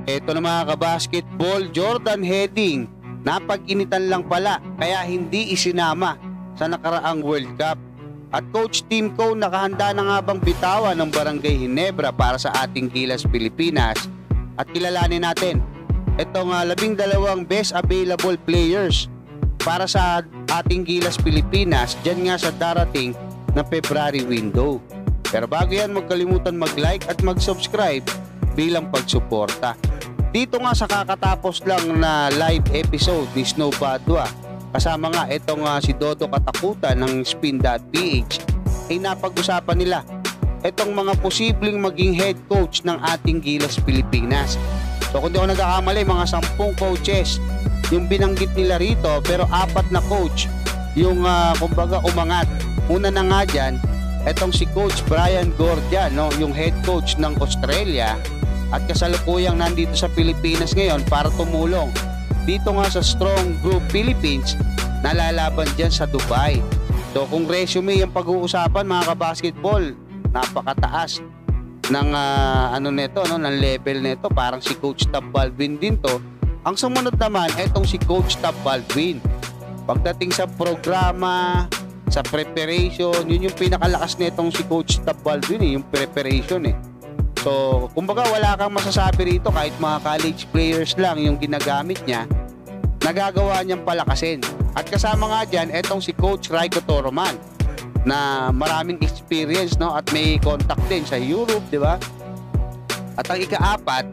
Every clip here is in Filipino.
Ito na mga kabasketball, Jordan Heading, napag-initan lang pala kaya hindi isinama sa nakaraang World Cup. At Coach Tim Cone nakahanda na nga bang bitawan ng Barangay Ginebra para sa ating Gilas Pilipinas. At kilalanin natin itong 12 best available players para sa ating Gilas Pilipinas dyan nga sa darating na February window. Pero bago yan, huwag kalimutan mag-like at mag-subscribe bilang pagsuporta. Dito nga sa kakatapos lang na live episode ni Snow Badwa, kasama nga itong si Dodo Katakutan ng Spin.ph, ay napag-usapan nila itong mga posibleng maging head coach ng ating Gilas Pilipinas. So kung di ako nagkakamali, mga 10 coaches yung binanggit nila rito, pero 4 na coach yung kumbaga umangat. Una na nga dyan, itong si Coach Brian Gordia, no, yung head coach ng Australia, at kasalukuyang nandito sa Pilipinas ngayon para tumulong dito nga sa Strong Group Philippines na lalaban dyan sa Dubai. So kung resume yung pag-uusapan mga kabasketball, napakataas ng nito, no, ng level nito. Parang si Coach Tab Baldwin din to. Ang sumunod naman itong si Coach Tab Baldwin. Pagdating sa programa, sa preparation, yun yung pinakalakas nitong si Coach Tab Baldwin, yung preparation eh. So, kumbaga wala kang masasabi rito, kahit mga college players lang yung ginagamit niya, nagagawa niyang palakasin. At kasama nga dyan, etong si Coach Raiko Toroman, na maraming experience, no, at may contact din sa Europe, di ba? At ang ika-4,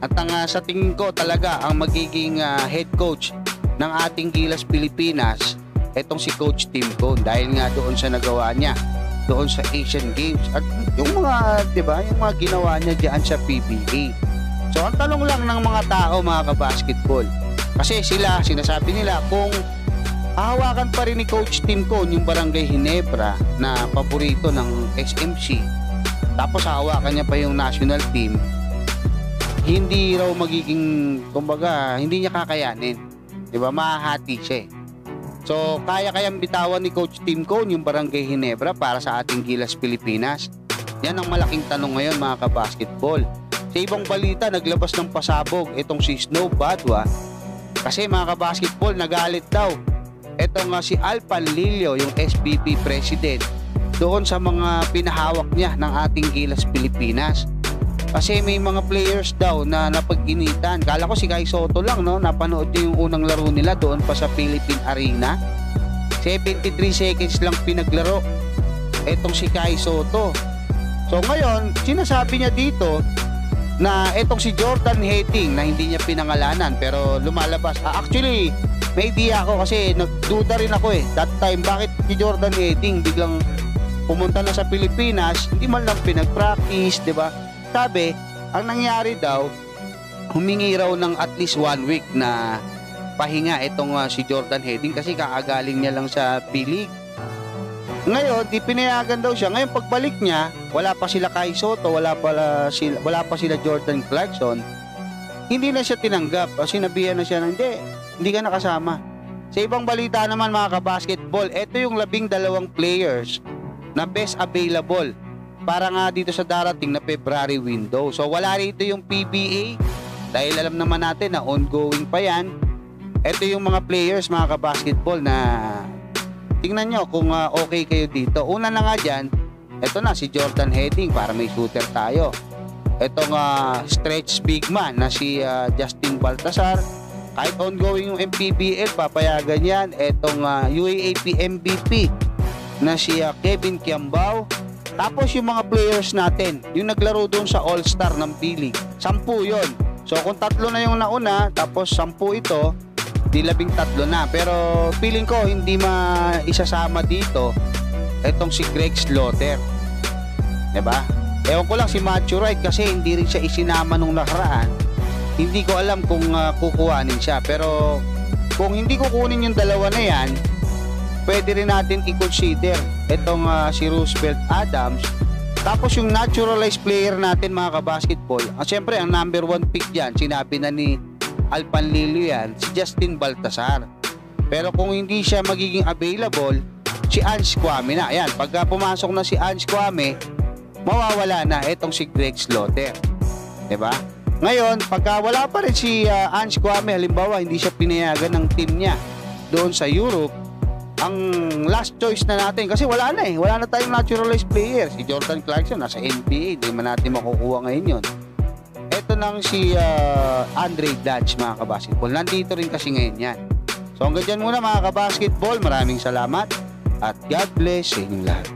at ang sa tingin ko talaga ang magiging head coach ng ating Gilas Pilipinas, etong si Coach Tim Cone, dahil nga doon sa nagawa niya doon sa Asian Games at yung mga, 'di ba, yung mga ginawa niya diyan sa PBA. So ang tanong lang ng mga tao mga kabasketball, kasi sila sinasabi nila kung hahawakan pa rin ni Coach Tim Cone yung Barangay Ginebra na paborito ng SMC, tapos hahawakan niya pa yung national team, hindi raw magiging, kumbaga, hindi niya kakayanin, 'di ba? Mahahati siya eh. So, kaya-kayang bitawan ni Coach Tim Cone yung Barangay Ginebra para sa ating Gilas Pilipinas? Yan ang malaking tanong ngayon mga kabasketball. Sa ibang balita, naglabas ng pasabog itong si Snow Badwa kasi mga kabasketball, nagalit daw itong si Al Panlilio, yung SBP President, doon sa mga pinahawak niya ng ating Gilas Pilipinas. Kasi may mga players daw na napag-initan. Kala ko si Kai Soto lang, no? Napanood niyo yung unang laro nila doon pa sa Philippine Arena. 73 seconds lang pinaglaro etong si Kai Soto. So ngayon, sinasabi niya dito na etong si Jordan Heading, na hindi niya pinangalanan pero lumalabas. Actually, may idea ako kasi nagduda rin ako eh. That time, bakit si Jordan Heading biglang pumunta na sa Pilipinas, hindi man lang pinag-practice, di ba? Sabi, ang nangyari daw, humingi raw ng at least 1 week na pahinga itong si Jordan Heading kasi kakagaling niya lang sa P-League. Ngayon, di pinayagan daw siya. Ngayon pagbalik niya, wala pa sila Kai Soto, wala pa sila Jordan Clarkson. Hindi na siya tinanggap. Sinabihan na siya na hindi ka nakasama. Sa ibang balita naman mga kabasketball, ito yung 12 players na best available para nga dito sa darating na February window. So wala rito yung PBA dahil alam naman natin na ongoing pa yan. Ito yung mga players mga kabasketball na tingnan nyo kung okay kayo dito. Una na nga dyan, ito na si Jordan Heading para may shooter tayo. Itong stretch big man na si Justin Baltasar, kahit ongoing yung MPBL papayagan yan. Itong UAAP MVP na si Kevin Kiambao. Tapos yung mga players natin, yung naglaro doon sa All-Star ng P-League, 10 yun. So kung 3 na yung nauna, tapos 10 ito, di 13 na. Pero feeling ko hindi maisasama dito itong si Greg Slaughter, diba? Ewan ko lang si Matthew Wright kasi hindi rin siya isinama nung nakaraan. Hindi ko alam kung kukuhanin siya. Pero kung hindi kukunin yung dalawa na yan, pwede rin natin i-consider itong si Roosevelt Adams. Tapos yung naturalized player natin mga kabasketball, siyempre ang number 1 pick dyan, sinabi na ni Al Panlilio yan, si Justin Baltasar. Pero kung hindi siya magiging available, si Ange Kwame na. Ayan, pagka pumasok na si Ange Kwame, mawawala na itong si Greg Slaughter, diba? Ngayon, pagka wala pa rin si Ange Kwame, halimbawa hindi siya pinayagan ng team niya doon sa Europe, ang last choice na natin, kasi wala na tayong naturalized player. Si Jordan Clarkson nasa NBA, di man natin makukuha ngayon yun. Ito nang si Andre Dodge, mga kabasketball, nandito rin kasi ngayon yan. So hanggang dyan muna mga kabasketball, maraming salamat at God bless sa inyong lahat.